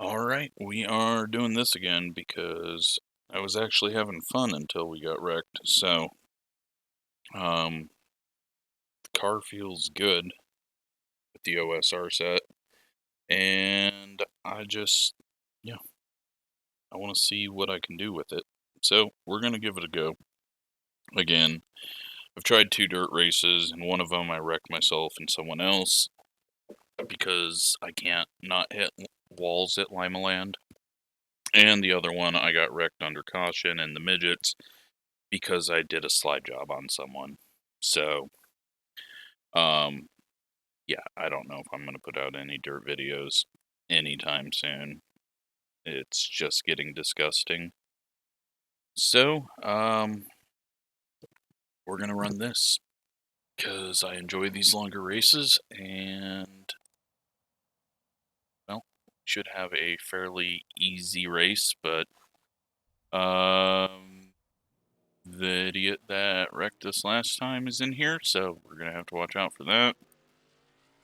Alright, we are doing this again because I was actually having fun until we got wrecked. So, the car feels good with the OSR set, and yeah, I want to see what I can do with it. So, we're going to give it a go. Again, I've tried 2 dirt races, and one of them I wrecked myself and someone else because I can't not hit walls at Limaland. And the other one, I got wrecked under caution in the midgets because I did a slide job on someone. So, yeah, I don't know if I'm going to put out any dirt videos anytime soon. It's just getting disgusting. So, we're going to run this because I enjoy these longer races and, well, should have a fairly easy race, but, the idiot that wrecked us last time is in here, so we're going to have to watch out for that.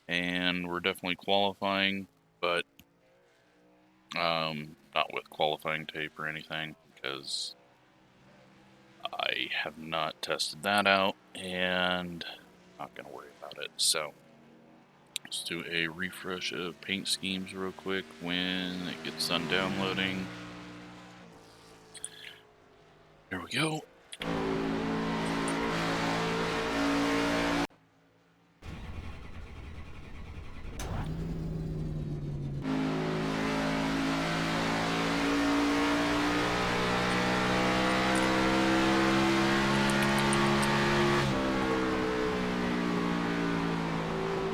And we're definitely qualifying, but not with qualifying tape or anything, because I have not tested that out, and not going to worry about it. So, let's do a refresh of paint schemes real quick when it gets done downloading. There we go.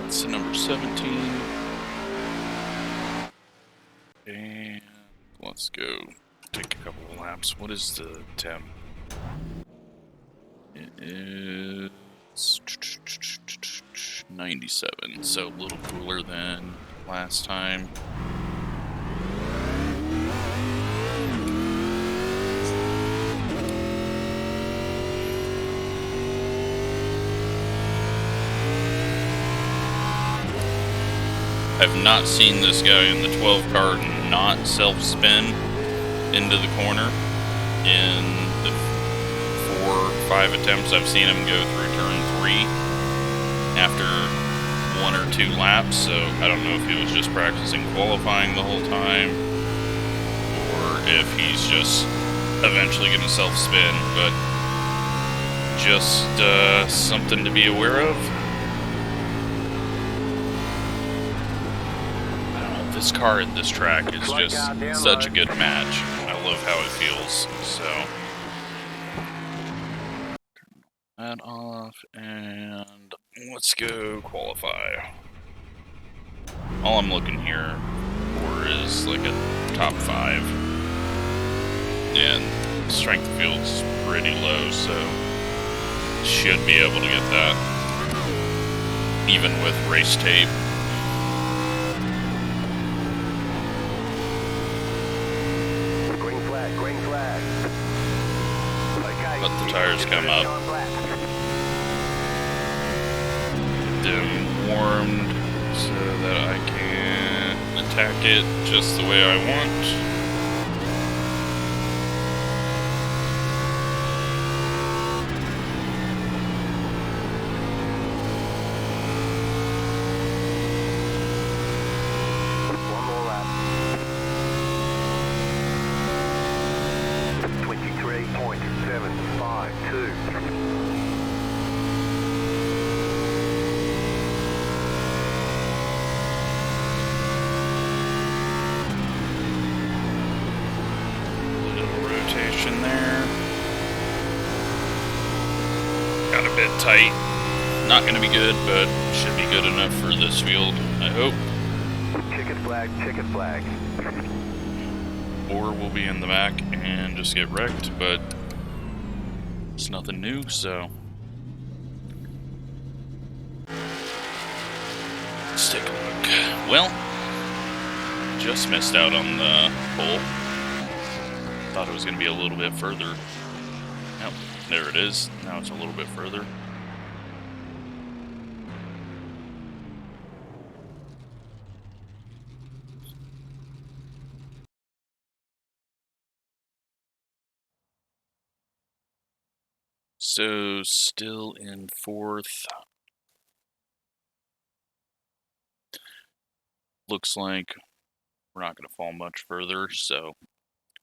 That's the number 17. And let's go take a couple of laps. What is the temp? It is 97, so a little cooler than last time. I've not seen this guy in the 12 car not self-spin into the corner in the 4 or 5 attempts I've seen him go through turn 3 after 1 or 2 laps, so I don't know if he was just practicing qualifying the whole time or if he's just eventually going to self-spin, but just something to be aware of. This car at this track is just such a good match. I love how it feels. So, turn that off and let's go qualify. All I'm looking here for is like a top 5. And strength of field's pretty low, so should be able to get that even with race tape. Green flag. Okay. Let the tires come up. Get them warmed so that I can attack it just the way I want. Tight. Not going to be good, but should be good enough for this field, I hope. Checkered flag. Or we'll be in the back and just get wrecked, but it's nothing new, so let's take a look. Well, just missed out on the pole. Thought it was going to be a little bit further. Yep, there it is. Now it's a little bit further. So, still in fourth. Looks like we're not going to fall much further, so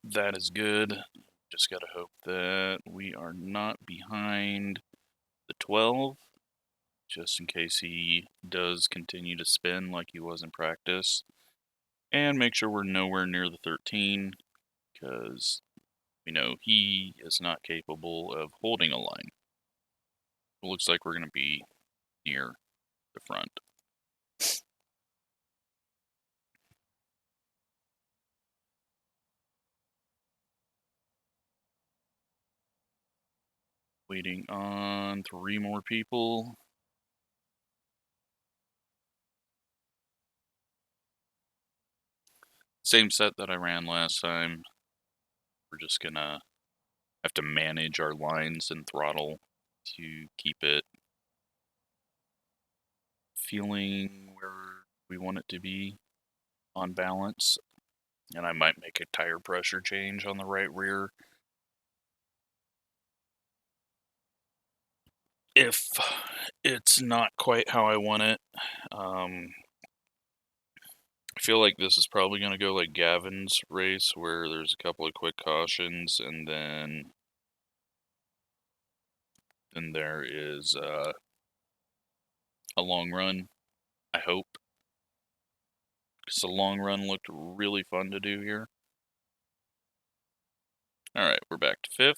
that is good. Just got to hope that we are not behind the 12, just in case he does continue to spin like he was in practice. And make sure we're nowhere near the 13, because we know he is not capable of holding a line. It looks like we're going to be near the front. Waiting on 3 more people. Same set that I ran last time. We're just gonna have to manage our lines and throttle to keep it feeling where we want it to be on balance. And I might make a tire pressure change on the right rear if it's not quite how I want it. I feel like this is probably going to go like Gavin's race, where there's a couple of quick cautions, and then there is a long run, I hope. Because the long run looked really fun to do here. Alright, we're back to 5th.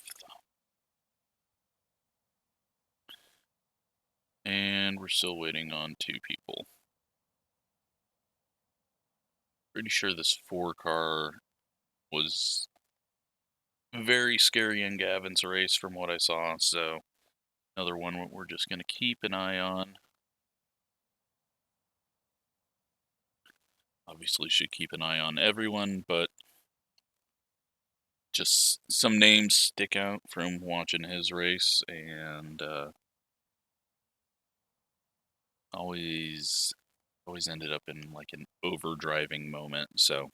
And we're still waiting on 2 people. Pretty sure this 4 car was very scary in Gavin's race from what I saw, so another one we're just going to keep an eye on. Obviously should keep an eye on everyone, but just some names stick out from watching his race, and always ended up in like an overdriving moment, so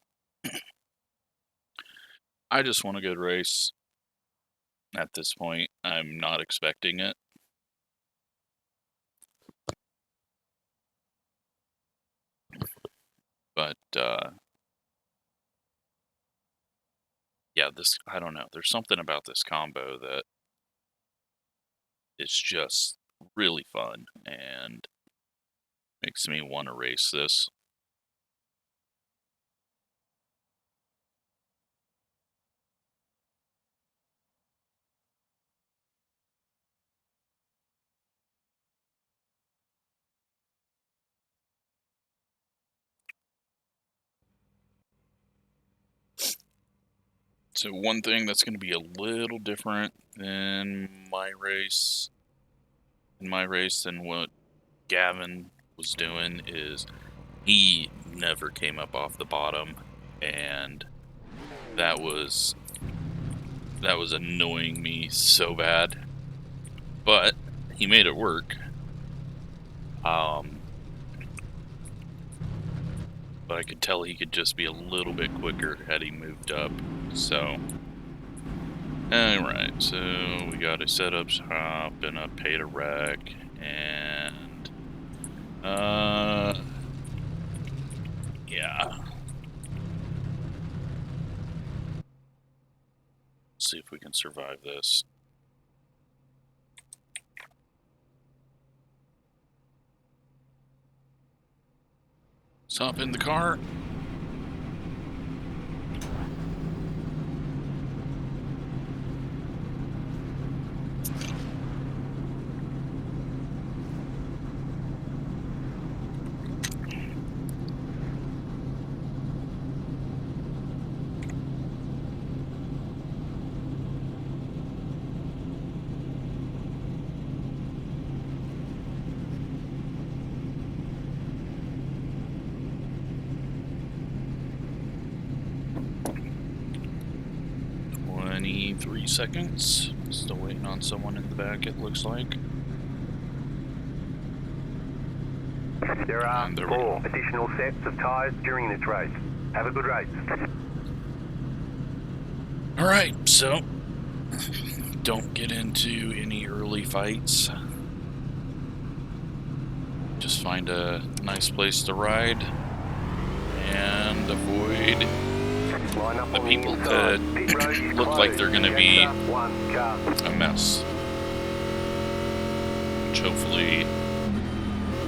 I just want a good race at this point. I'm not expecting it. But, yeah, I don't know. There's something about this combo that is just really fun and makes me want to race this. So one thing that's going to be a little different than my race, than what Gavin was doing, is he never came up off the bottom, and that was annoying me so bad. But he made it work. But I could tell he could just be a little bit quicker had he moved up. So, alright, so we got a setup shop and a pay to wreck, and yeah. Let's see if we can survive this. Let's hop in the car. Three seconds. Still waiting on someone in the back, it looks like. There are 4 additional sets of tyres during this race. Have a good race. Alright, so don't get into any early fights. Just find a nice place to ride and avoid the people that look like they're going to be a mess. Which hopefully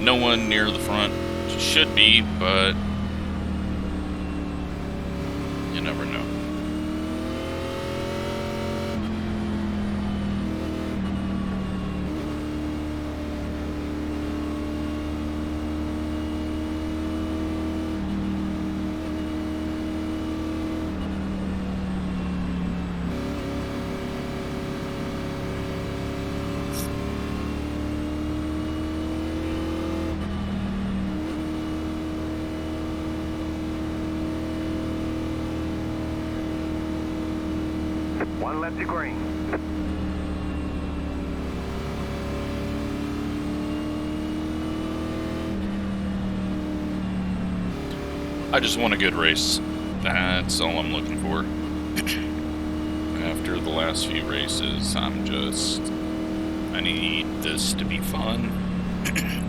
no one near the front should be, but you never know. One left to green. I just want a good race. That's all I'm looking for. After the last few races, I need this to be fun.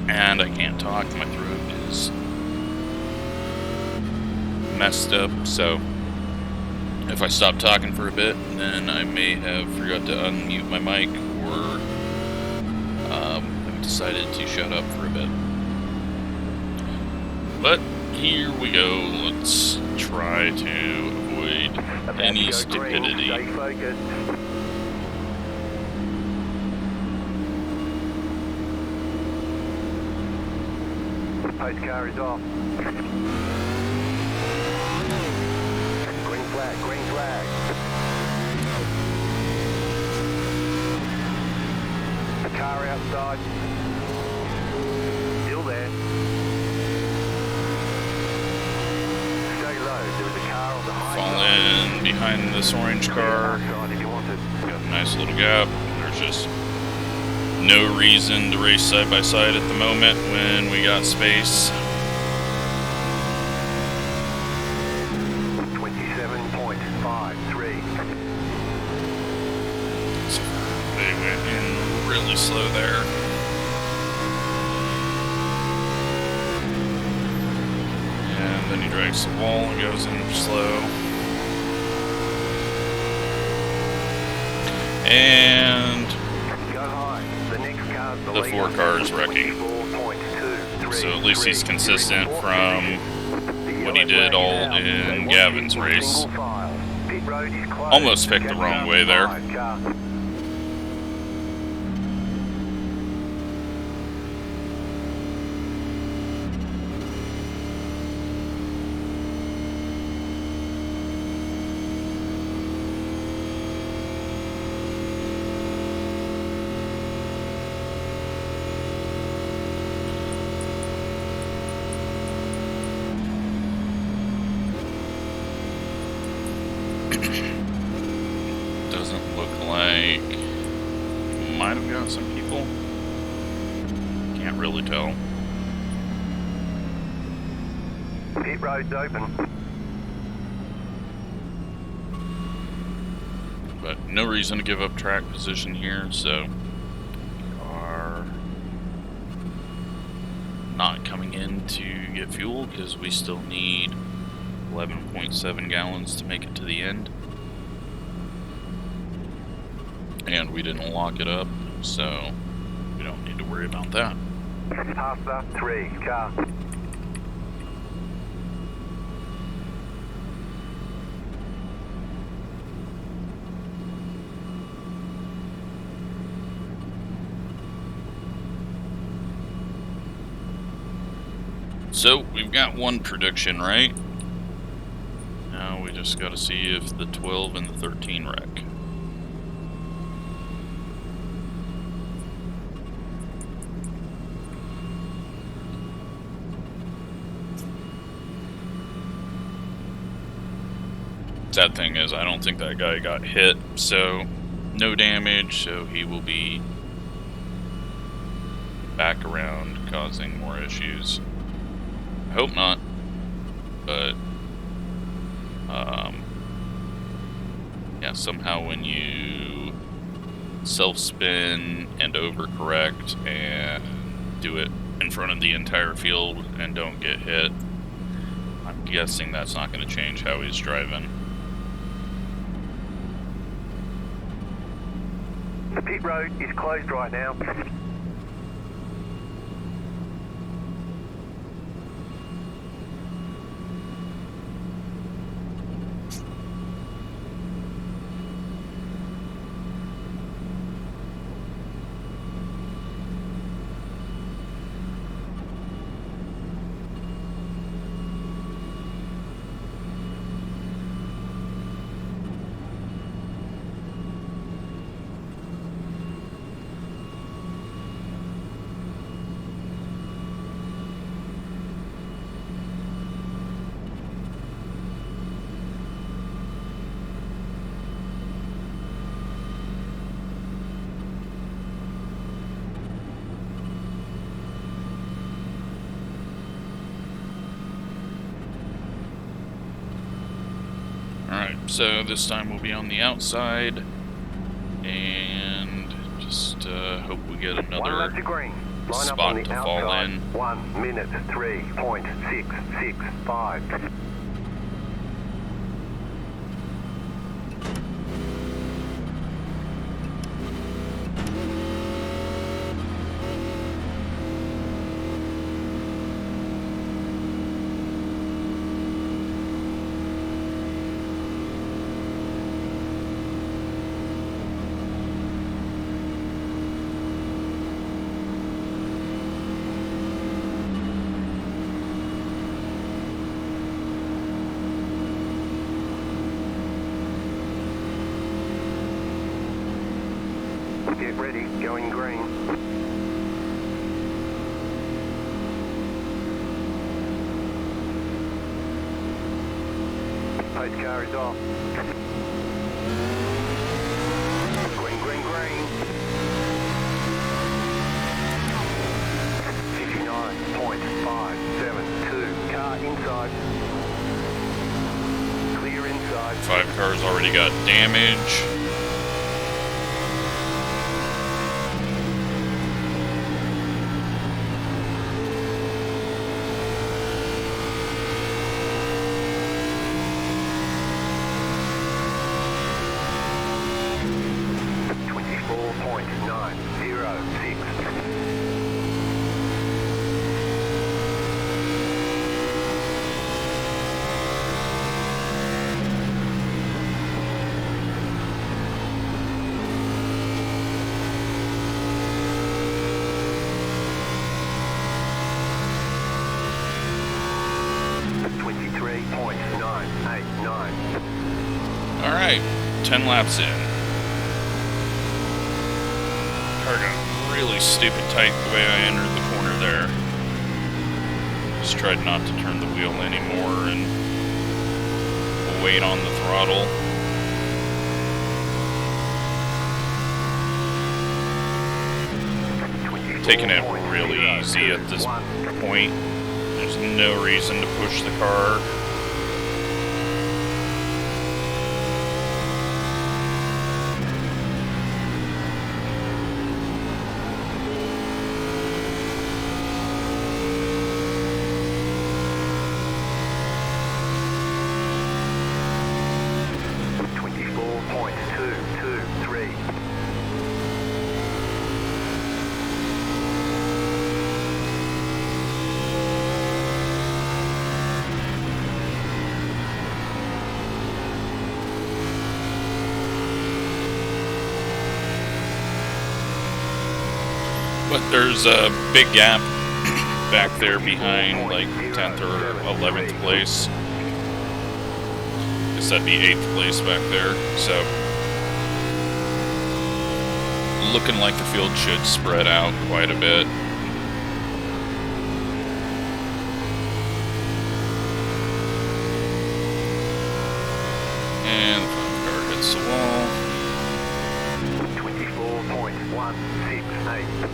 And I can't talk, my throat is messed up, so if I stop talking for a bit, then I may have forgot to unmute my mic, or have decided to shut up for a bit. But here we go. Let's try to avoid any stupidity. Stay focused. Post car is off. Green flag, green flag. The car outside. Still there. Stay low. There was a car on the high Fall side. in behind this orange car. If you want it. Got a nice little gap. There's just no reason to race side by side at the moment when we got space. 27.53. They went in really slow there. And then he drags the wall and goes in slow. And Go high. The next car's the the leader. 4 car is wrecking. 24.23. So at least he's consistent from what he did all in Gavin's race. Almost picked the wrong way there. Doesn't look like might have got some people. Can't really tell. Pit road's open. But no reason to give up track position here, so we are not coming in to get fuel because we still need 11.7 gallons to make it to the end. And we didn't lock it up, so we don't need to worry about that. Past the 3 car. So we've got one prediction right. Now we just got to see if the 12 and the 13 wreck. Sad thing is, I don't think that guy got hit, so no damage, so he will be back around causing more issues. I hope not, but yeah, somehow when you self-spin and overcorrect and do it in front of the entire field and don't get hit. I'm guessing that's not going to change how he's driving. The pit road is closed right now. Alright, so this time we'll be on the outside, and just hope we get another spot to fall in. 1 minute 3.665. Get ready, going green. Pace car is off. Green, green, green. 59.572. Car inside. Clear inside. 5 cars already got damage. Alright, 10 laps in. Car got really stupid tight the way I entered the corner there. Just tried not to turn the wheel anymore and wait on the throttle. Taking it really easy at this point. There's no reason to push the car. But there's a big gap back there behind, like 10th or 11th place. I guess that'd be 8th place back there. So, looking like the field should spread out quite a bit. And the front car hits the wall. 24.168.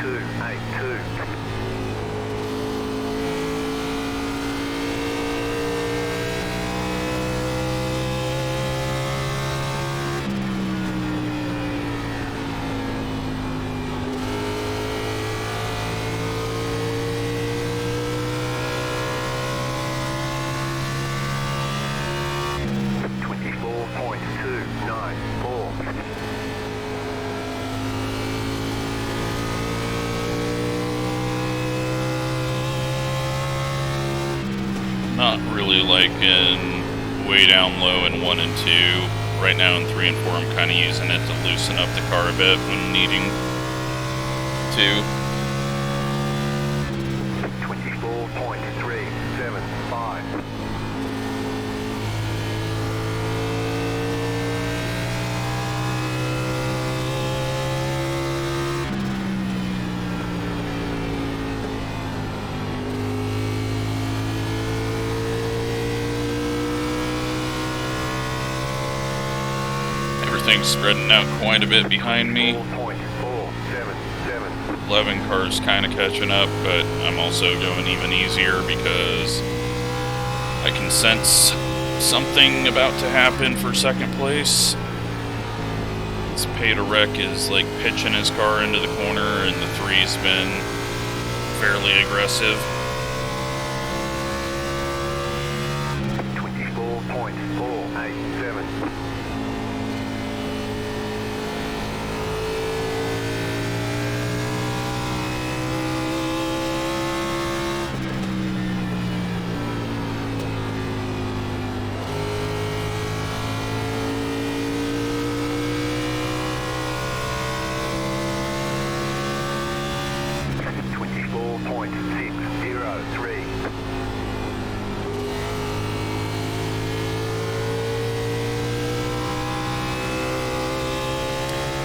282. Not really liking way down low in 1 and 2. Right now in 3 and 4 I'm kind of using it to loosen up the car a bit when needing to. 24.375. Everything's spreading out quite a bit behind me. 11 car's kind of catching up, but I'm also going even easier because I can sense something about to happen for second place. This Pay to Wreck is like pitching his car into the corner, and the 3's been fairly aggressive. 24.487.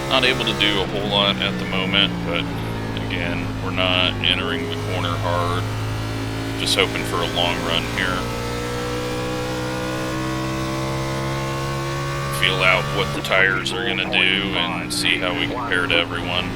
Not able to do a whole lot at the moment, but again, we're not entering the corner hard. Just hoping for a long run here. Feel out what the tires are going to do and see how we compare to everyone.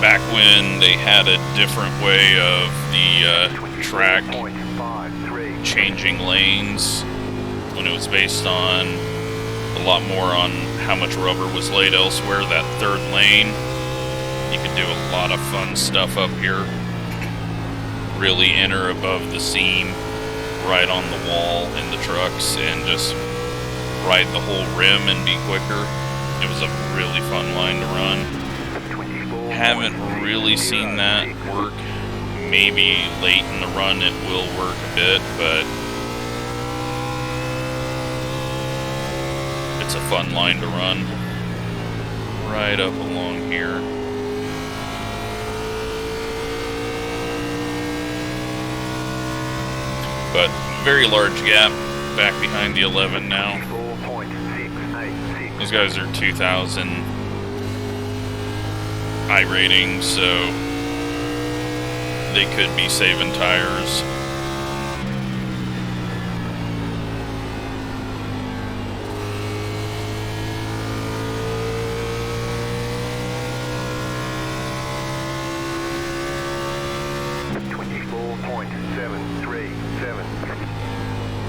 Back when they had a different way of the track changing lanes, when it was based on a lot more on how much rubber was laid elsewhere, that third lane, you could do a lot of fun stuff up here. Really enter above the seam, right on the wall in the trucks, and just ride the whole rim and be quicker. It was a really fun line to run. Haven't really seen that work. Maybe late in the run it will work a bit, but it's a fun line to run. Right up along here. But very large gap back behind the 11 now. Those guys are 2,000 iRating, so they could be saving tires.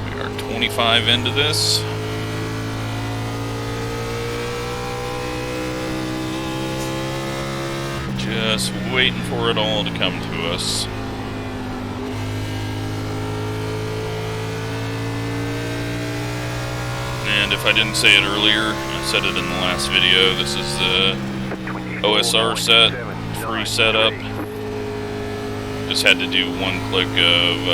We are 25 into this. Just waiting for it all to come to us. And if I didn't say it earlier, I said it in the last video, this is the OSR set, free setup. Just had to do one click of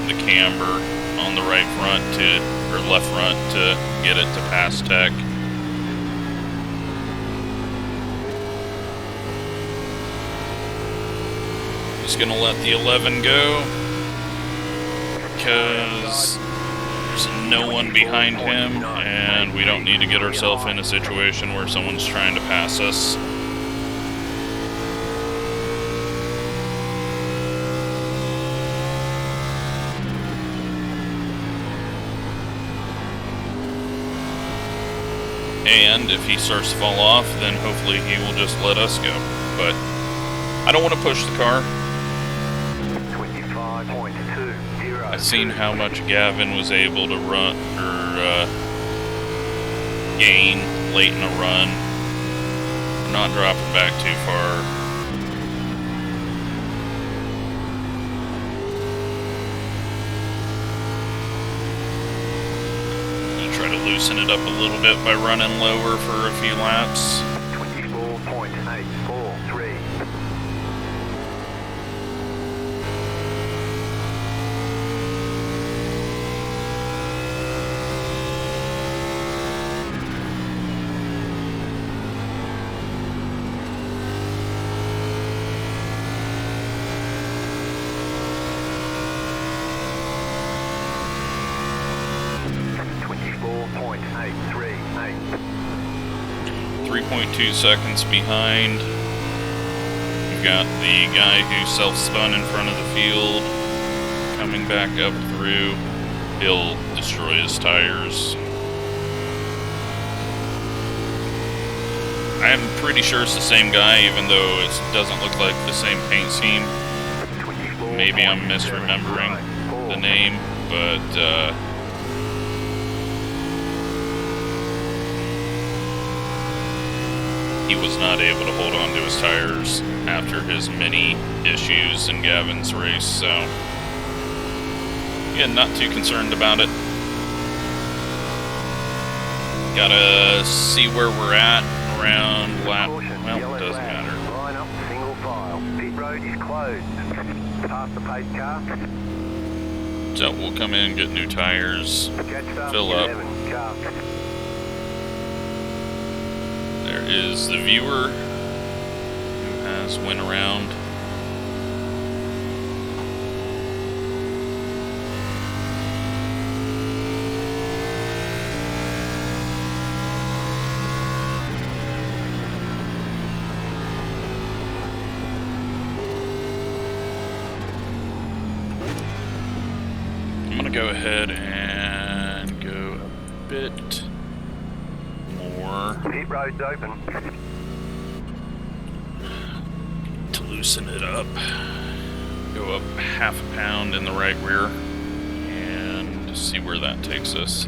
the camber on the right front or left front to get it to pass tech. Just gonna let the 11 go because there's no one behind him and we don't need to get ourselves in a situation where someone's trying to pass us. And if he starts to fall off, then hopefully he will just let us go. But I don't want to push the car. 25.20. I've seen how much Gavin was able to run or gain late in a run. We're not dropping back too far. Try to loosen it up a little bit by running lower for a few laps. 24.843. .838. 3.2 seconds behind. We've got the guy who self-spun in front of the field coming back up through. He'll destroy his tires. I'm pretty sure it's the same guy, even though it doesn't look like the same paint scheme. Maybe I'm misremembering the name, but he was not able to hold on to his tires after his many issues in Gavin's race, so yeah, not too concerned about it. Gotta see where we're at around lap, well, it doesn't matter. Line up, single file. Pit road is closed. Past the pace car. So we'll come in, get new tires, fill up. There is the viewer who has went around. I'm gonna go ahead and go a bit more. Pit road's open. To loosen it up. Go up half a pound in the right rear and see where that takes us.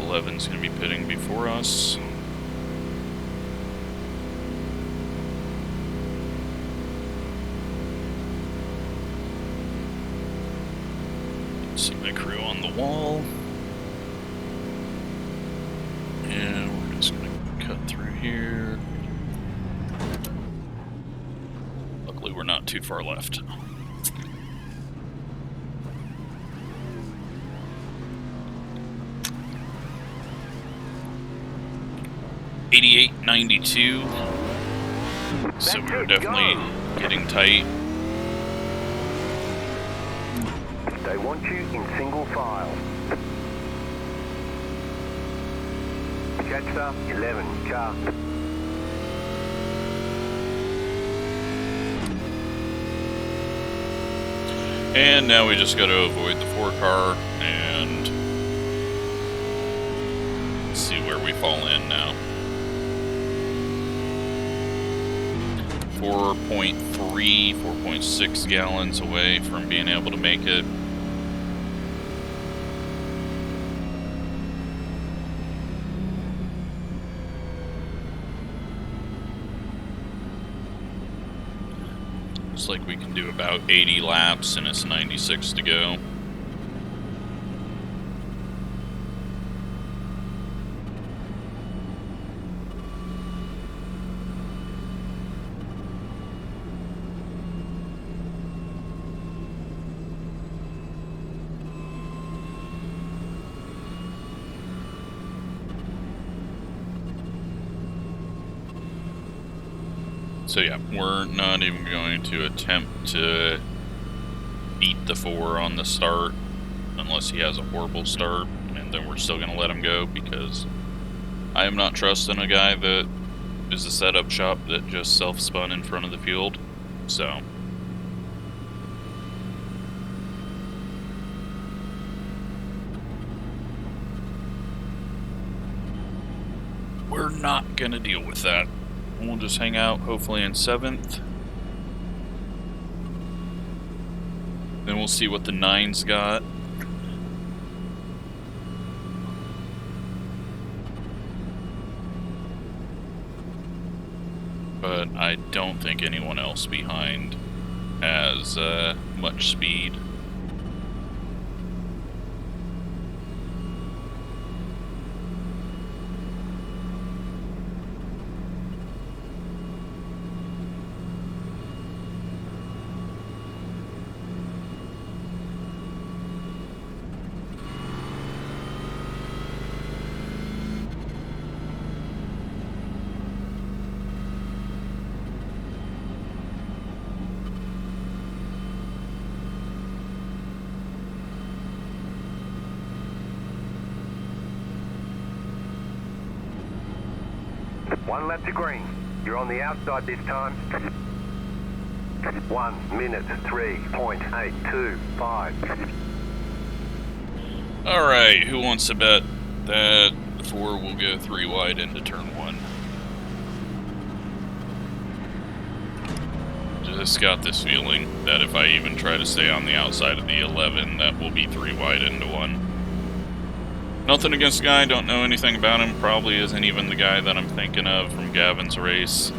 Eleven's going to be pitting before us. See my crew on the wall. And we're just going to cut through here. Luckily, we're not too far left. .88.92. So we're definitely getting tight. They want you in single file. Jetstar 11 car. And now we just got to avoid the 4-car and see where we fall in now. 4.3, 4.6 gallons away from being able to make it. Looks like we can do about 80 laps and it's 96 to go. So yeah, we're not even going to attempt to beat the 4 on the start unless he has a horrible start, and then we're still going to let him go because I am not trusting a guy that is a setup shop that just self-spun in front of the field, so. We're not gonna deal with that. We'll just hang out, hopefully in 7th. Then we'll see what the 9's got. But I don't think anyone else behind has much speed. One lap to green. You're on the outside this time. 1 minute 3.825. Alright, who wants to bet that the 4 will go 3 wide into turn 1? Just got this feeling that if I even try to stay on the outside of the 11, that will be 3 wide into 1. Nothing against the guy, don't know anything about him, probably isn't even the guy that I'm thinking of from Gavin's race.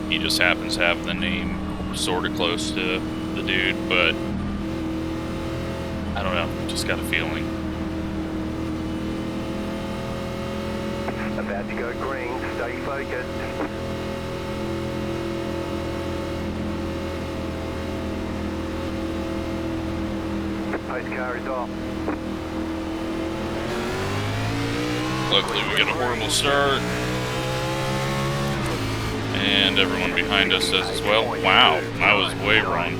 He just happens to have the name sort of close to the dude, but I don't know, just got a feeling. About to go green, stay focused. Pace car is off. Luckily we get a horrible start. And everyone behind us does as well. Wow, I was way wrong.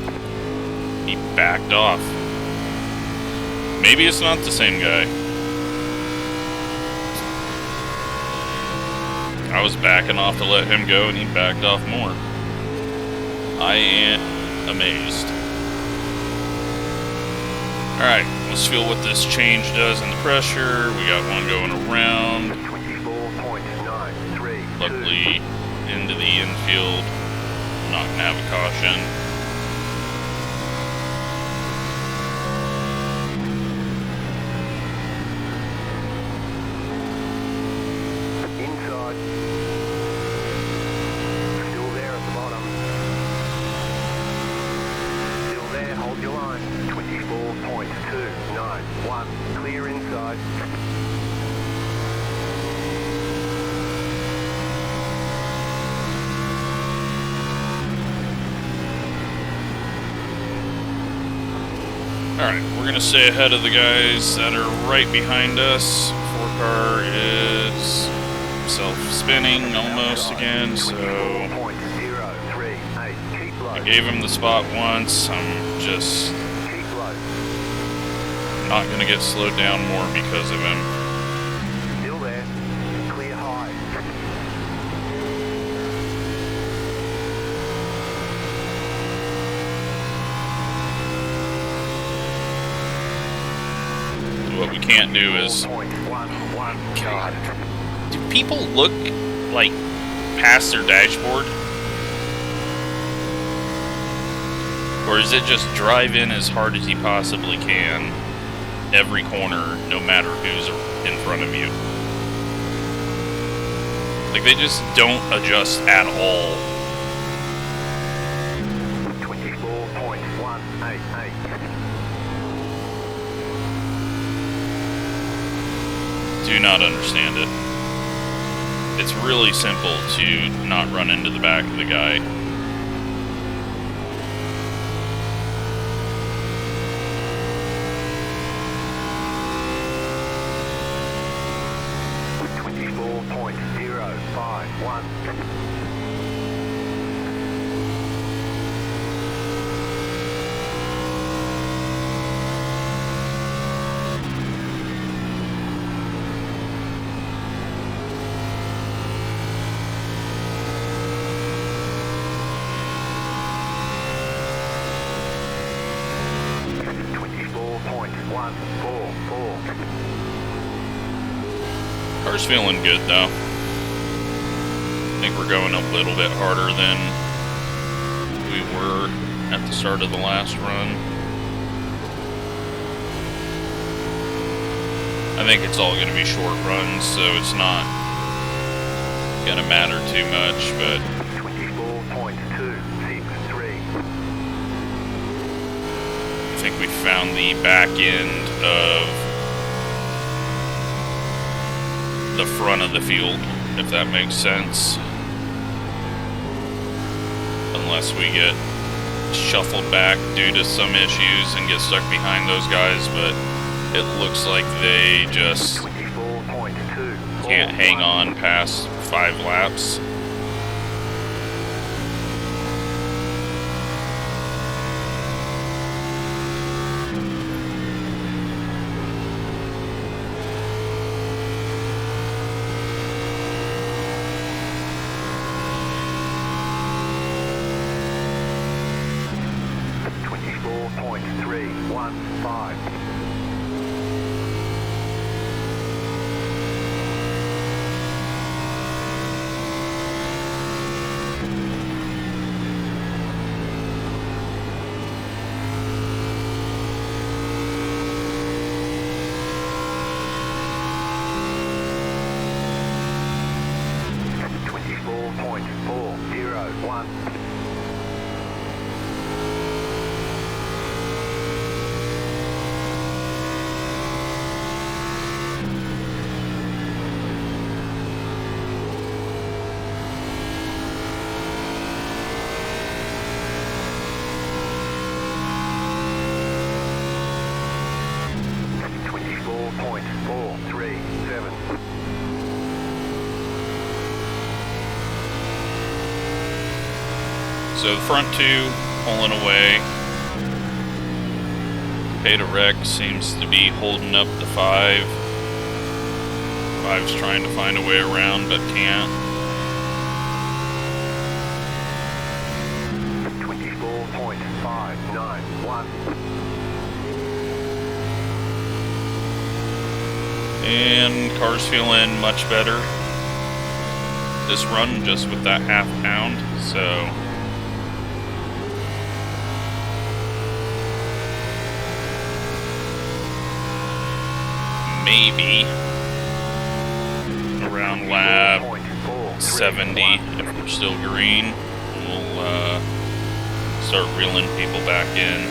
He backed off. Maybe it's not the same guy. I was backing off to let him go and he backed off more. I am amazed. Alright, let's feel what this change does in the pressure. We got one going around. 24.932. Luckily, into the infield. Not gonna have a caution. Inside. Still there at the bottom. Still there, hold your line. 24.291. Clear inside. Alright, we're going to stay ahead of the guys that are right behind us. 4-car is self-spinning almost again, so I gave him the spot once. I'm just not going to get slowed down more because of him. Still there. Clear high. What we can't do is... God. Do people look, like, past their dashboard? Or is it just drive in as hard as you possibly can, every corner, no matter who's in front of you? Like, they just don't adjust at all. 24.188. Do not understand it. It's really simple to not run into the back of the guy. Car's feeling good though. I think we're going a little bit harder than we were at the start of the last run. I think it's all going to be short runs, so it's not going to matter too much, but 24.263. I think we found the back end of the front of the field, if that makes sense. Unless we get shuffled back due to some issues and get stuck behind those guys, but it looks like they just can't hang on past 5 laps. So the front two pulling away. Beta Wreck seems to be holding up the 5. 5's trying to find a way around but can't. 24.591. And car's feeling much better this run just with that half pound, so maybe around lap 70, if we're still green, we'll start reeling people back in.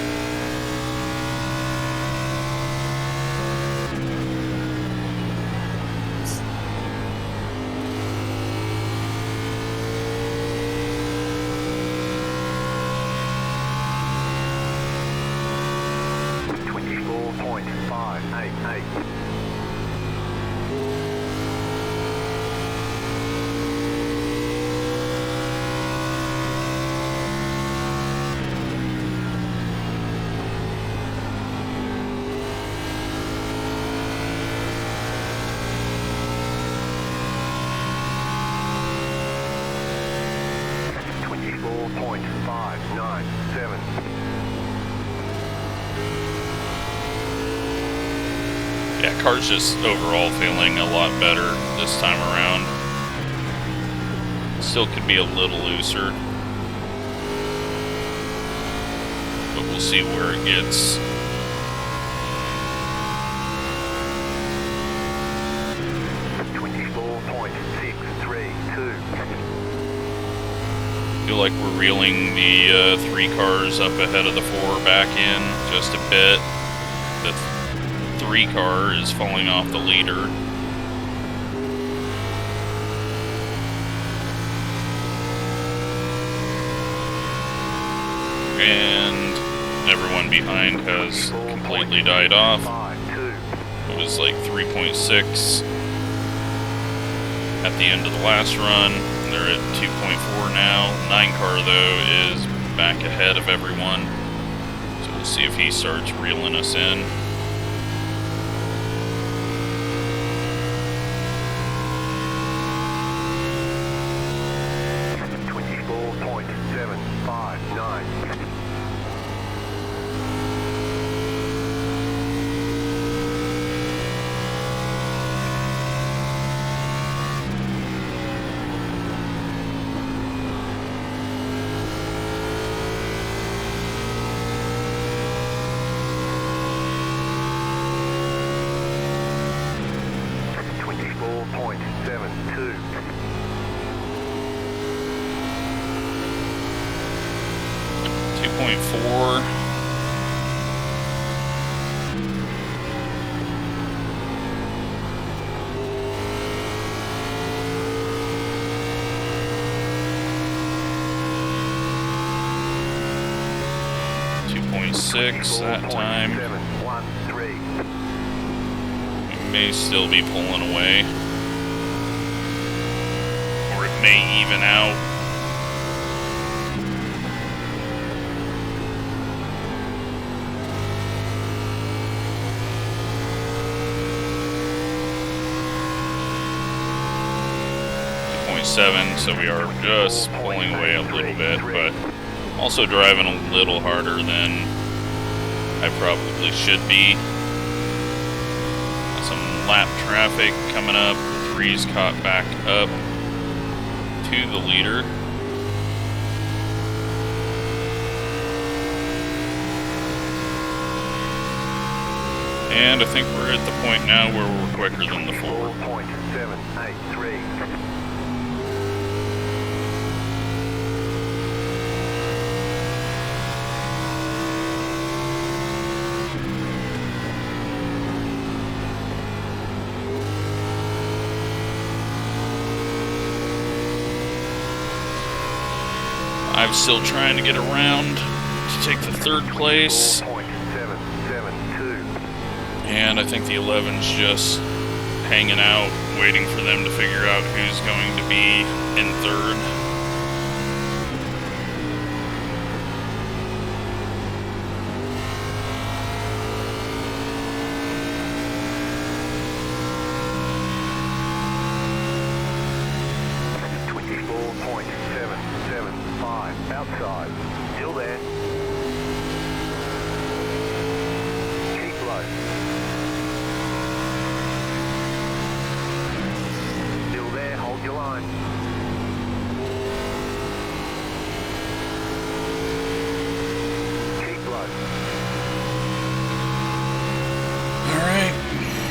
Yeah, car's just overall feeling a lot better this time around. Still could be a little looser, but we'll see where it gets. Feel like we're reeling the 3 cars up ahead of the 4 back in just a bit. The 3 car is falling off the leader. And everyone behind has completely died off. It was like 3.6 at the end of the last run. They're at 2.4 now. 9 car though is back ahead of everyone. So we'll see if he starts reeling us in. 2.4. That time. We may still be pulling away, or it may even out. .7, so we are just pulling away a little bit, but also driving a little harder than I probably should be. Got some lap traffic coming up. The 3's caught back up to the leader. And I think we're at the point now where we're quicker than the 4. 4.783. I'm still trying to get around to take the 3rd place. And I think the 11's just hanging out, waiting for them to figure out who's going to be in 3rd. Outside, still there. Keep low. Still there, hold your line. Keep low. Alright.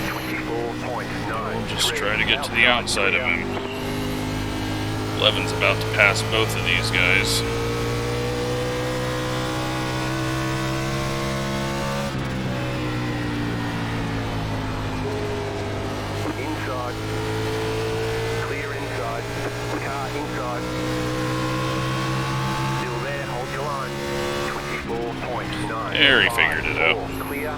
24.9. We'll just try to get to the outside of him. 11's about to pass both of these guys. Inside. Clear inside. Car inside. Still there, hold your line. 24.9. There, he figured it out. Clear.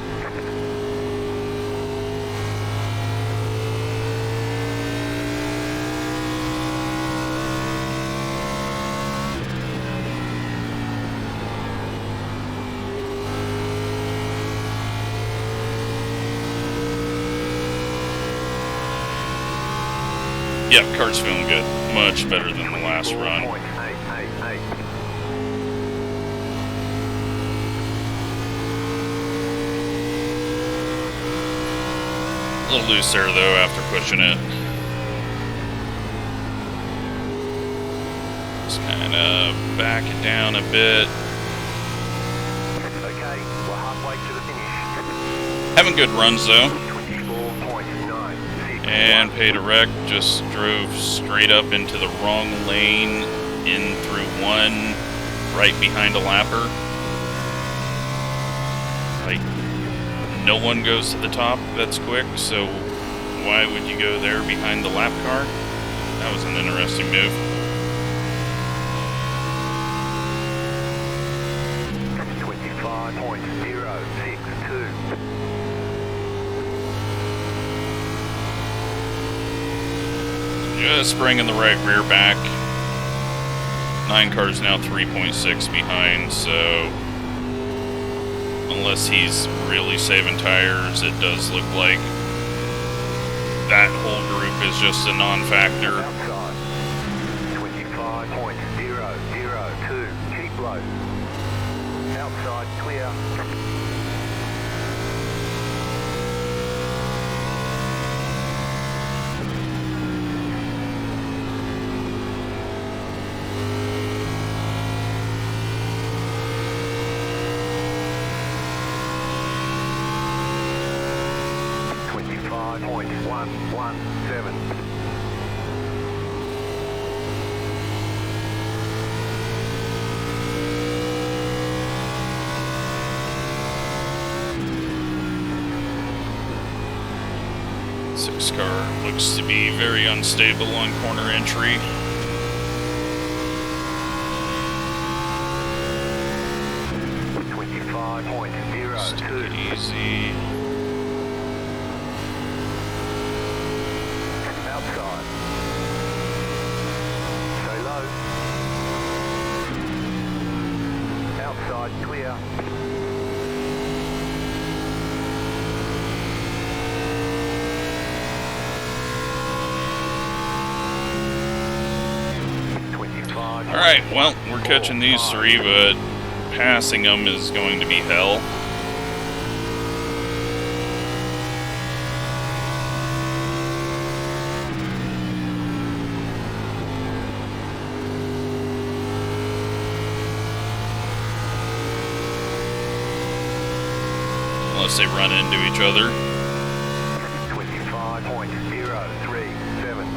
Yeah, car's feeling good. Much better than the last run. A little loose there, though, after pushing it. Just kind of back it down a bit. Okay, we're halfway to the finish. Having good runs, though. And paid a wreck, just drove straight up into the wrong lane, in through 1, right behind a lapper. Like, no one goes to the top that's quick, so why would you go there behind the lap car? That was an interesting move. .062. Just bringing the right rear back. 9 cars now 3.6 behind, so unless he's really saving tires, it does look like that whole group is just a non-factor. 25.002. Keep low. Outside clear. .117. 6 car looks to be very unstable on corner entry. Just take it easy. Outside. Stay low. Outside clear. Alright, well, we're catching these 3, but passing them is going to be hell. Unless they run into each other. 25.037.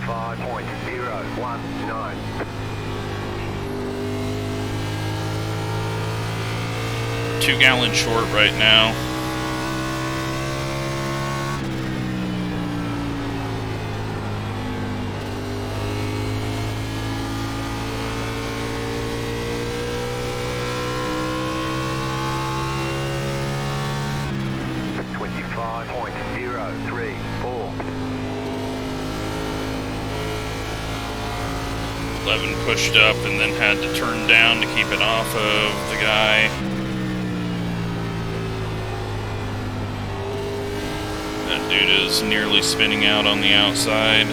5.019. 2 gallons short right now. Pushed up and then had to turn down to keep it off of the guy. That dude is nearly spinning out on the outside.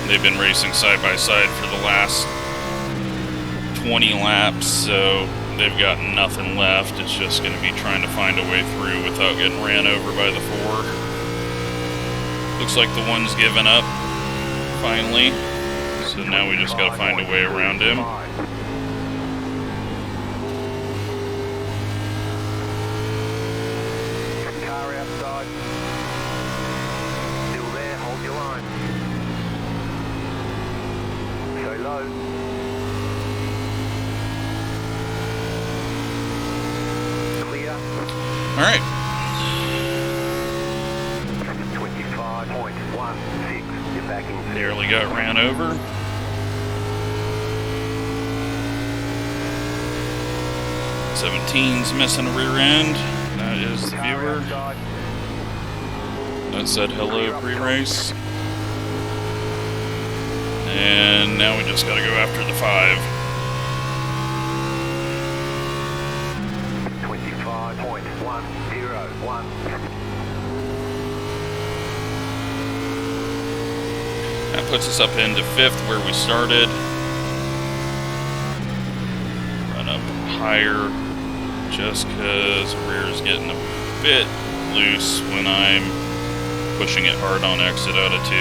They've been racing side by side for the last 20 laps, so they've got nothing left. It's just going to be trying to find a way through without getting ran over by the 4. Looks like the one's given up, finally. So now we just got to find a way around him. Car outside. Still there, hold your line. Stay low. All right. 25.16. You're back in. Nearly got ran over. '17's missing a rear end. That is the viewer. That said hello pre-race. And now we just got to go after the 5. 25.101. That puts us up into 5th where we started. Run up higher just because rear is getting a bit loose when I'm pushing it hard on exit out of 2.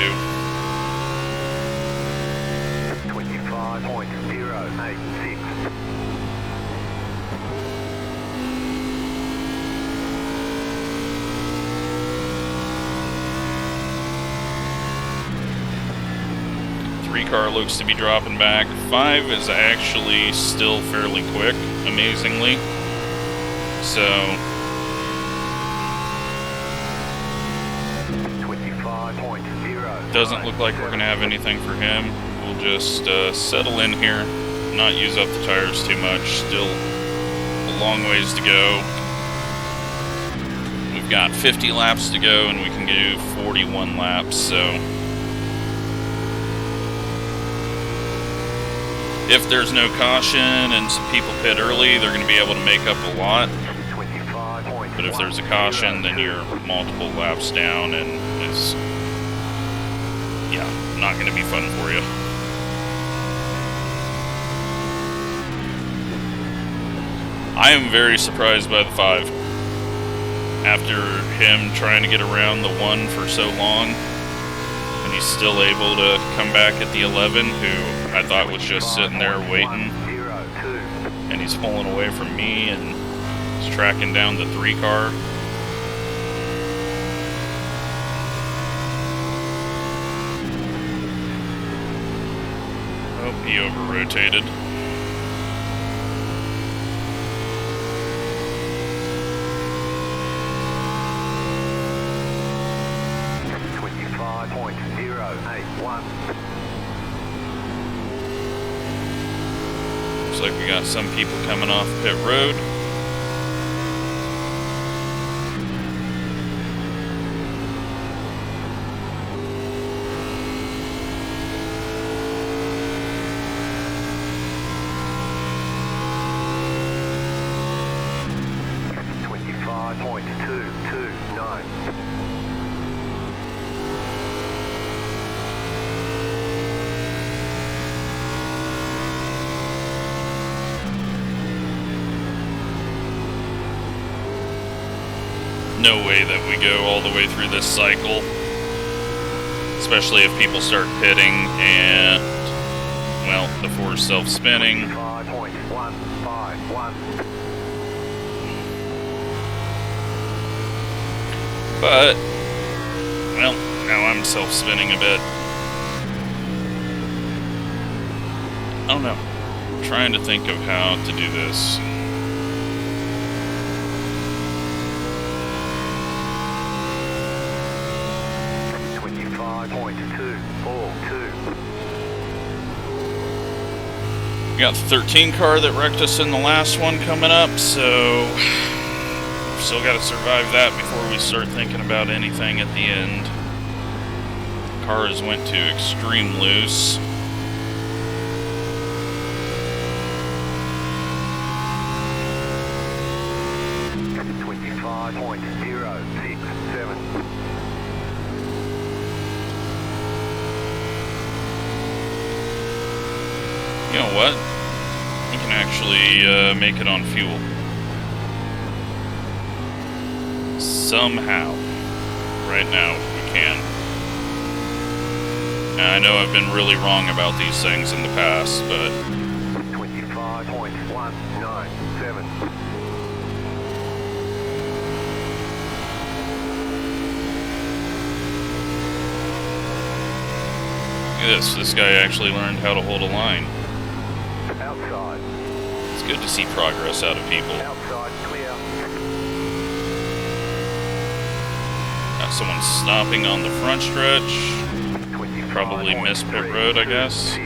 25.086. Car looks to be dropping back. 5 is actually still fairly quick, amazingly. So 25.0. doesn't look like we're going to have anything for him. We'll just settle in here, not use up the tires too much. Still a long ways to go. We've got 50 laps to go and we can do 41 laps, so if there's no caution and some people pit early, they're going to be able to make up a lot. But if there's a caution, then you're multiple laps down and it's, yeah, not going to be fun for you. I am very surprised by the 5. After him trying to get around the 1 for so long, and he's still able to come back at the 11, who I thought was just sitting there waiting. And he's pulling away from me, and he's tracking down the 3 car. Oh, he over-rotated. Looks like we got some people coming off pit road. No way that we go all the way through this cycle, especially if people start pitting and, well, the 4's self-spinning. But, well, now I'm self-spinning a bit. I don't know. I'm trying to think of how to do this. We got the 13 car that wrecked us in the last one coming up, so we've still got to survive that before we start thinking about anything at the end. Cars went to extreme loose. You know what? We can actually make it on fuel. Somehow. Right now, we can. Now, I know I've been really wrong about these things in the past, but... 25.197. Look at this. This guy actually learned how to hold a line. Outside. It's good to see progress out of people. Outside, clear. Got someone stopping on the front stretch. Probably missed pit road, I guess.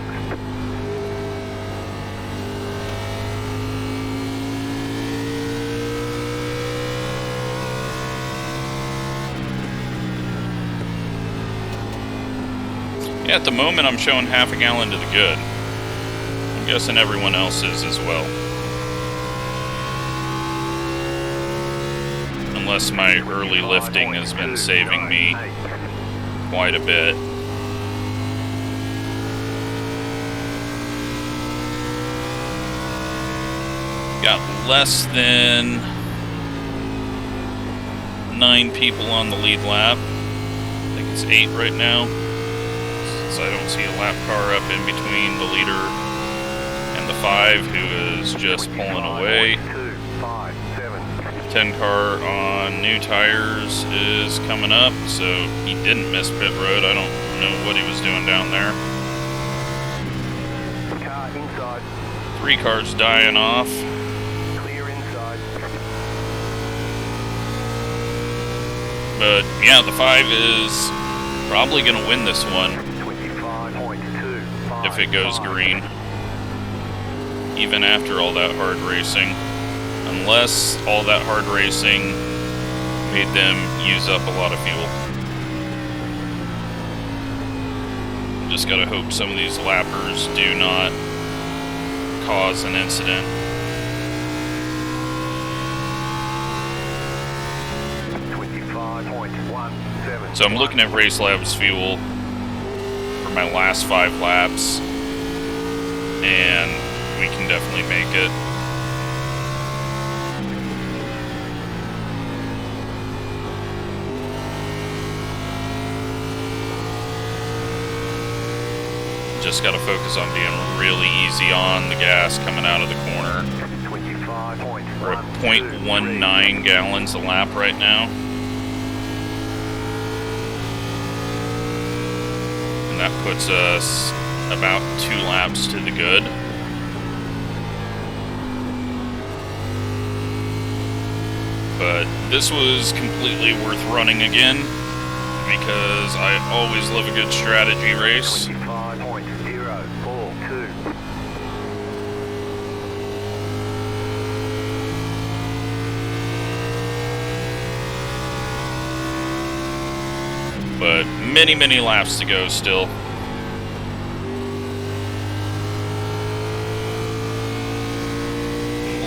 Yeah, at the moment I'm showing half a gallon to the good. I'm guessing everyone else is as well. Unless my early lifting has been saving me quite a bit. Got less than 9 people on the lead lap. I think it's 8 right now. So I don't see a lap car up in between the leader and the 5, who is just pulling away. 10 car on new tires is coming up, so he didn't miss pit road. I don't know what he was doing down there. 3 cars dying off. But yeah, the 5 is probably going to win this one if it goes green, even after all that hard racing. Unless all that hard racing made them use up a lot of fuel. Just gotta hope some of these lappers do not cause an incident. So I'm looking at Racelabs fuel for my last 5 laps, and we can definitely make it. Just got to focus on being really easy on the gas coming out of the corner. We're at 0.19 gallons a lap right now. And that puts us about 2 laps to the good. But this was completely worth running again, because I always love a good strategy race. 25.042. But many, many laps to go still.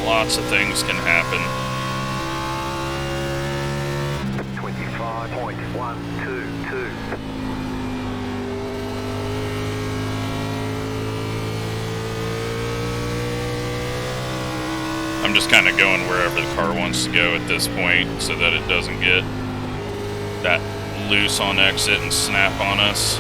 Lots of things can happen. 25.122. I'm just kind of going wherever the car wants to go at this point so that it doesn't get that loose on exit and snap on us.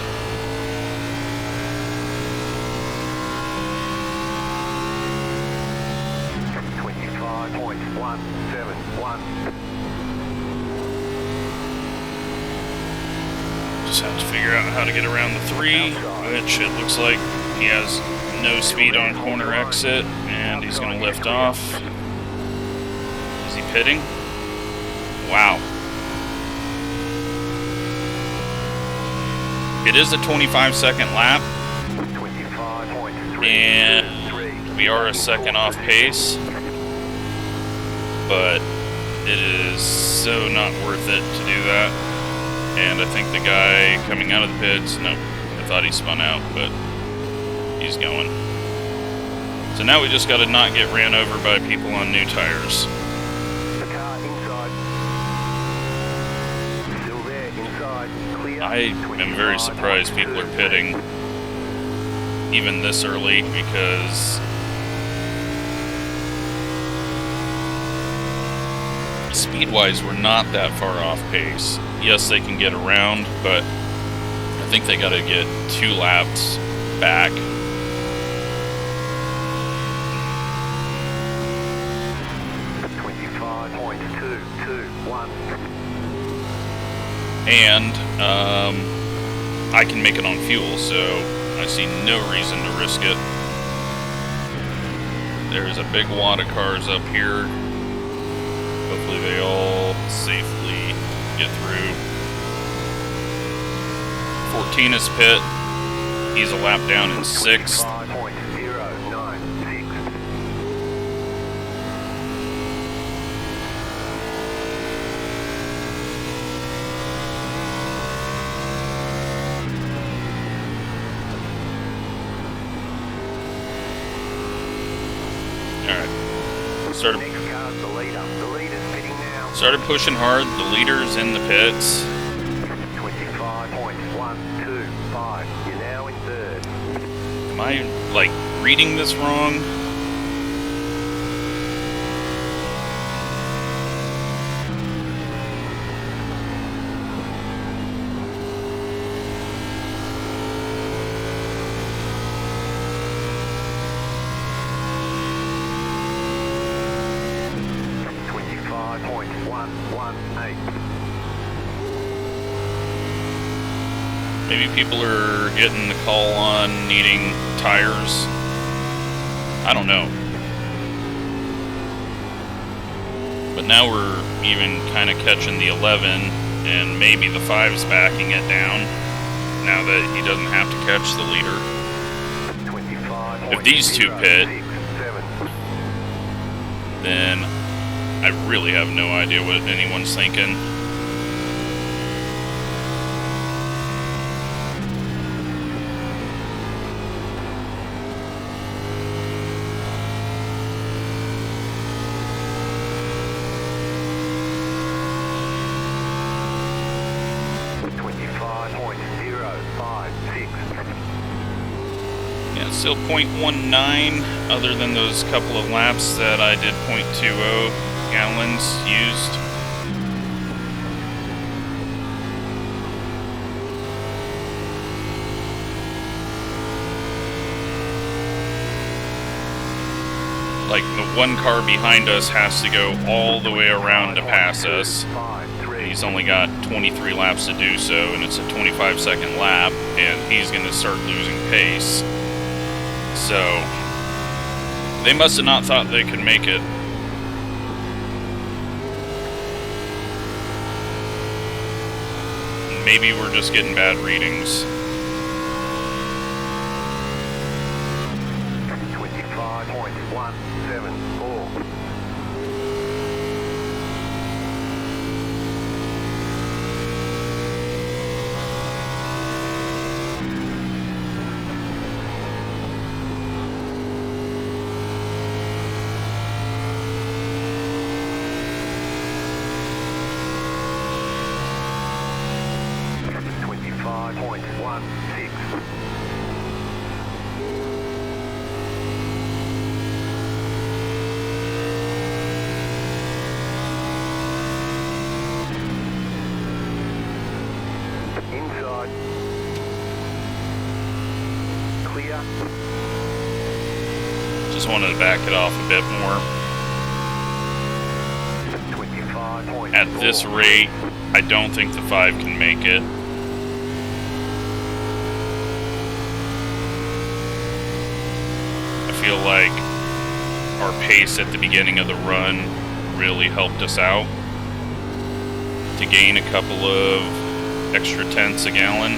Just have to figure out how to get around the 3, which it looks like he has no speed on corner exit, and he's going to lift off. Is he pitting? Wow. It is a 25-second lap, and we are a second off pace, but it is so not worth it to do that. And I think the guy coming out of the pits, no, I thought he spun out, but he's going. So now we just got to not get ran over by people on new tires. The car inside. Still there, inside. Clear. I am very surprised people are pitting even this early, because speed-wise we're not that far off pace. Yes, they can get around, but I think they got to get 2 laps back. And I can make it on fuel, so I see no reason to risk it. There's a big wad of cars up here. Hopefully they all safely get through. 14 is pit. He's a lap down in 6th. Started pushing hard. The leader's in the pits. 25.125. You're now in 3rd. Am I, like, reading this wrong? Maybe people are getting the call on needing tires. I don't know. But now we're even kind of catching the 11, and maybe the 5's backing it down now that he doesn't have to catch the leader. If these 2 pit, then I really have no idea what anyone's thinking. Yeah, still 0.19, other than those couple of laps that I did 0.20 gallons used. like the one car behind us has to go all the way around to pass us. And he's only got 23 laps to do so, and it's a 25-second lap, and he's going to start losing pace. So they must have not thought they could make it. Maybe we're just getting bad readings. 25.174. Inside. Clear. Just wanted to back it off a bit more. 25. At this rate, I don't think the 5 can make it. I feel like our pace at the beginning of the run really helped us out to gain a couple of extra tenths a gallon.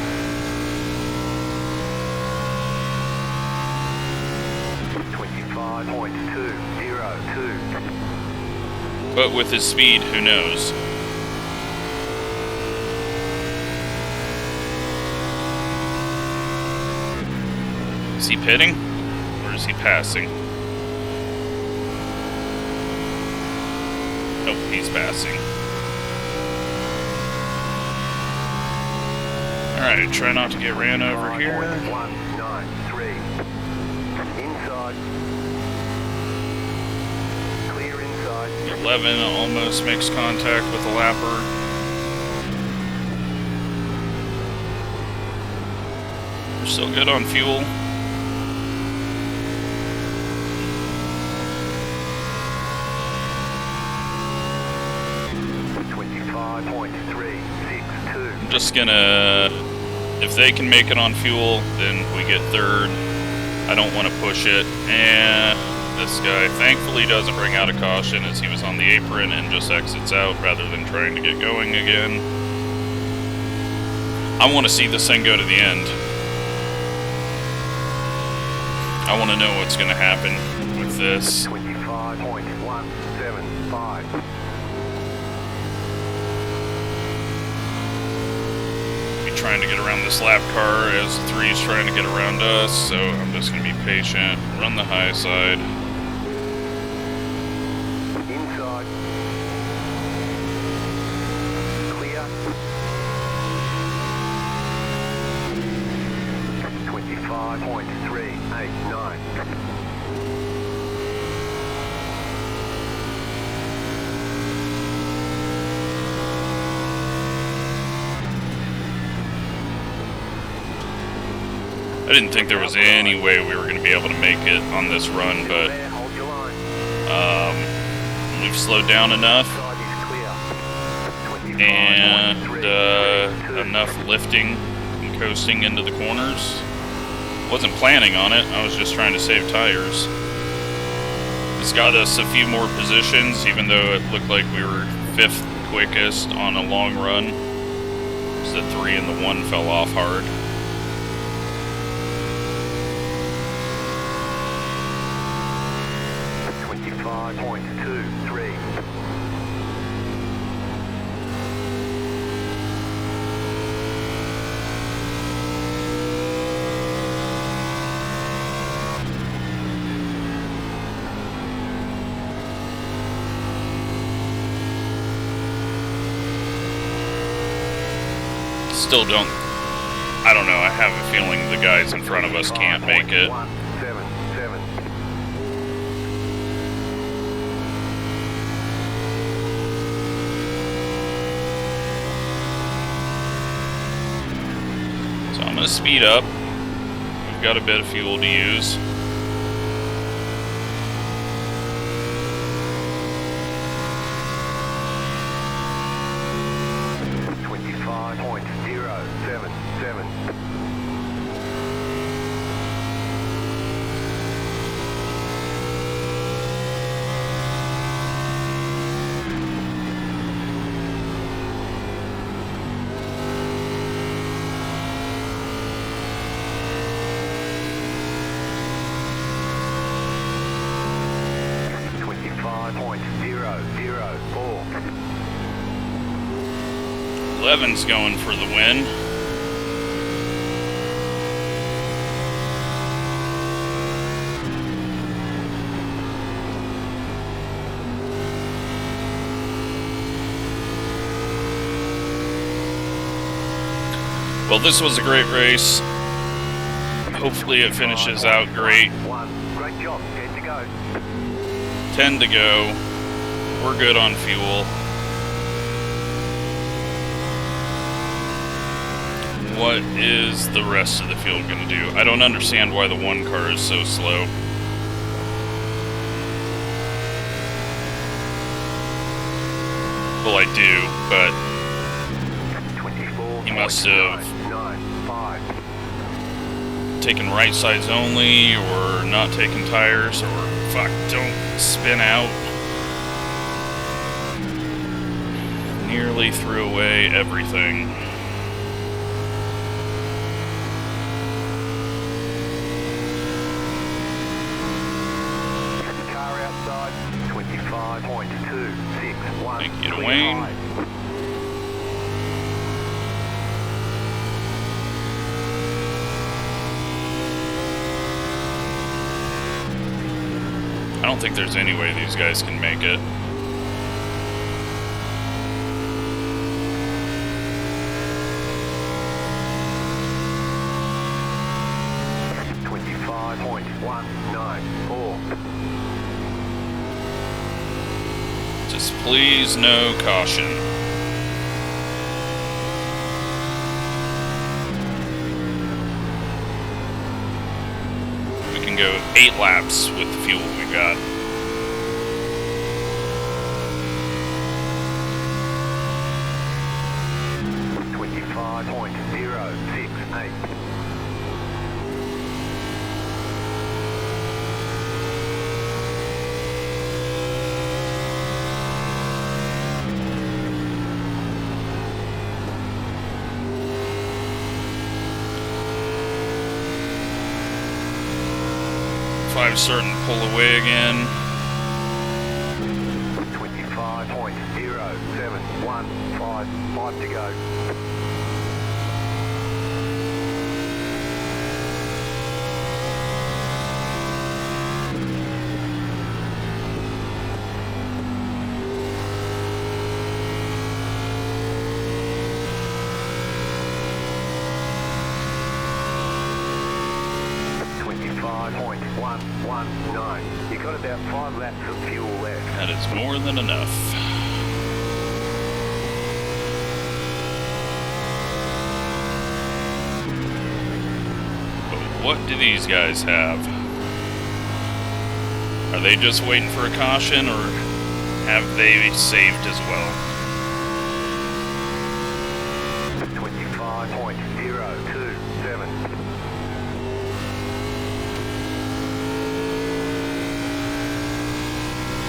25.202. But with his speed, who knows? Is he pitting? Or is he passing? Nope, he's passing. Alright, try not to get ran over here. 193. Inside. Clear inside. 11 almost makes contact with the lapper. We're still good on fuel. I'm just gonna, if they can make it on fuel, then we get third. I don't want to push it. And this guy thankfully doesn't bring out a caution as he was on the apron and just exits out rather than trying to get going again. I want to see this thing go to the end. I want to know what's going to happen with this. 25.175. Trying to get around this lap car as the 3's trying to get around us, so I'm just going to be patient, run the high side. Inside. Clear. 25.389. I didn't think there was any way we were going to be able to make it on this run, but we've slowed down enough and enough lifting and coasting into the corners. Wasn't planning on it, I was just trying to save tires. It's got us a few more positions, even though it looked like we were 5th quickest on a long run. So the 3 and the 1 fell off hard. Still don't, I don't know, I have a feeling the guys in front of us can't make it. So I'm going to speed up. We've got a bit of fuel to use. 11's going for the win. Well, this was a great race. Hopefully it finishes out great. Great job. 10 to go. 10 to go. We're good on fuel. What is the rest of the field going to do? I don't understand why the one car is so slow. Well, I do, but he must have taken right sides only, or not taking tires, or fuck, don't spin out. Nearly threw away everything. Car outside, 25.261. Thank you to Wayne. I don't think there's any way these guys can make it. Just please no caution. We can go 8 laps with the fuel we got. Five's starting to pull away again. 25.0715, 5 to go. You got about 5 laps of fuel left. That is more than enough. But what do these guys have? Are they just waiting for a caution, or have they saved as well? 25.027.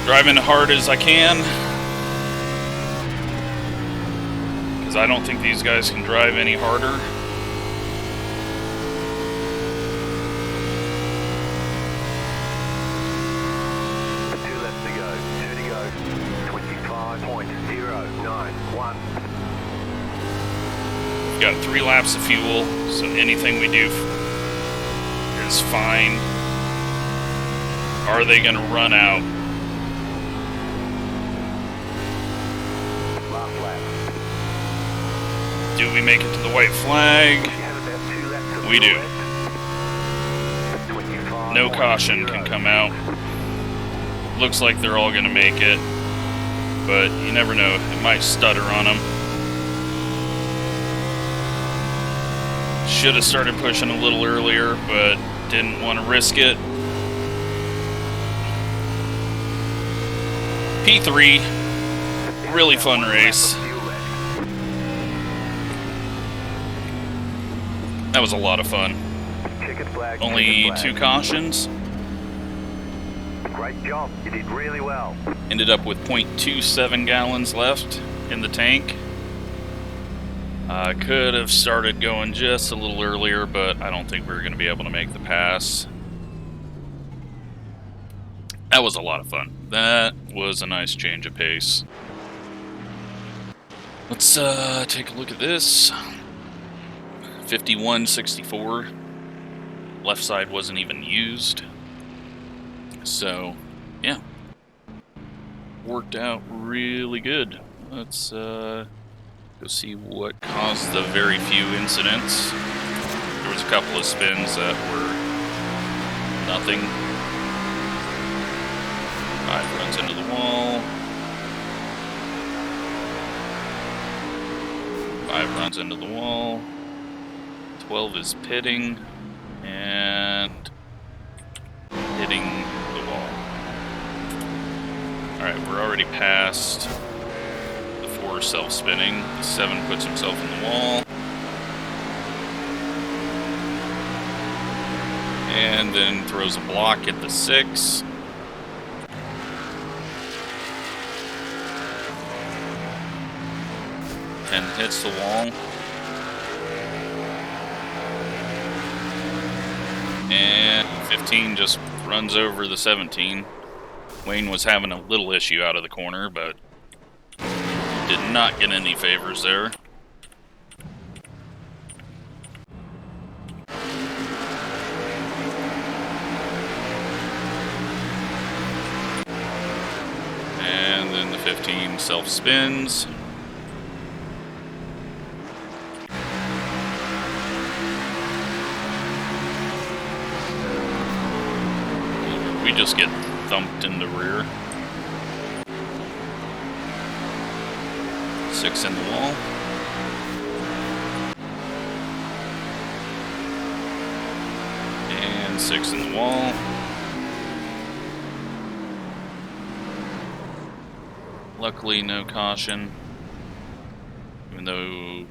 Driving hard as I can, because I don't think these guys can drive any harder. Two laps to go. 2 to go. 25.091. We've got 3 laps of fuel, so anything we do is fine. Are they going to run out? Do we make it to the white flag? We do. No caution can come out. Looks like they're all going to make it, but you never know. It might stutter on them. Should have started pushing a little earlier, but didn't want to risk it. P3, really fun race. That was a lot of fun. Only 2 cautions. Great job. You did really well. Ended up with 0.27 gallons left in the tank. Could have started going just a little earlier, but I don't think we were going to be able to make the pass. That was a lot of fun. That was a nice change of pace. Let's take a look at this. 5164. Left side wasn't even used. So, yeah. Worked out really good. Let's go see what caused the very few incidents. There was a couple of spins that were nothing. 5 runs into the wall. 5 runs into the wall. 12 is pitting and hitting the wall. Alright, we're already past the 4 self-spinning. The 7 puts himself in the wall. And then throws a block at the 6. And hits the wall. And 15 just runs over the 17. Wayne was having a little issue out of the corner, but did not get any favors there. And then the 15 self-spins. We just get thumped in the rear. 6 in the wall. And 6 in the wall. Luckily, no caution. Even though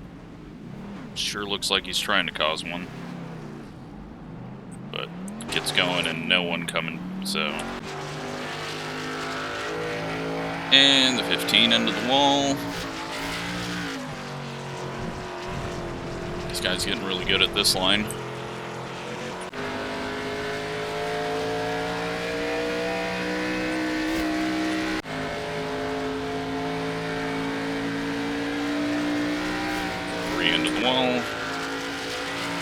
it sure looks like he's trying to cause one. But gets going and no one coming, so. And the 15 into the wall. This guy's getting really good at this line. Into the wall.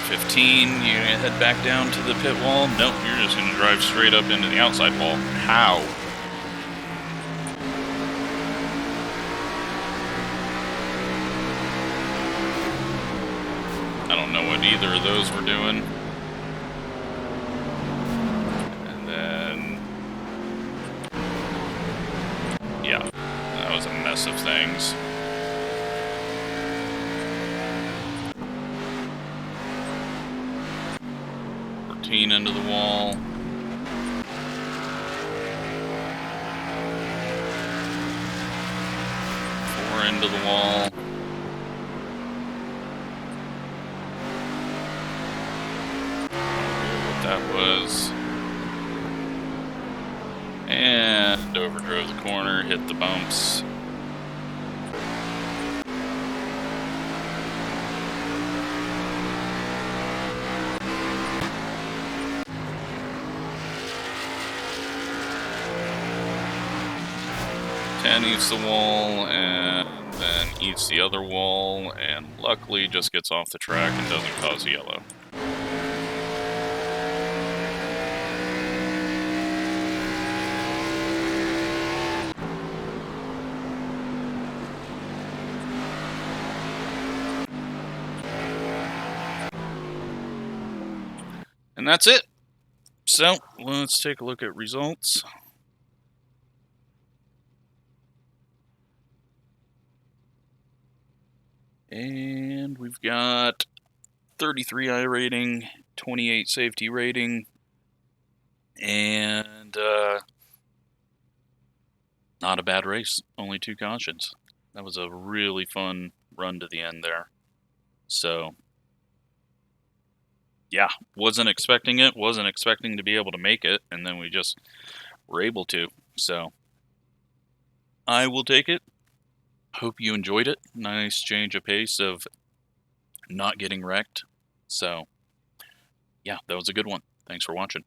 15, you head back down to the pit wall. Nope, you're just going to drive straight up into the outside wall. How? I don't know what either of those were doing. And then, yeah, that was a mess of things. Into the wall. 4 into the wall. What that was. And overdrove the corner, hit the bumps. Eats the wall, and then eats the other wall, and luckily just gets off the track and doesn't cause yellow. And that's it. So, let's take a look at results. And we've got 33 iRating, 28 safety rating, and not a bad race, only 2 cautions. That was a really fun run to the end there. So, yeah, wasn't expecting it, wasn't expecting to be able to make it, and then we just were able to. So, I will take it. Hope you enjoyed it. Nice change of pace of not getting wrecked. So, yeah, that was a good one. Thanks for watching.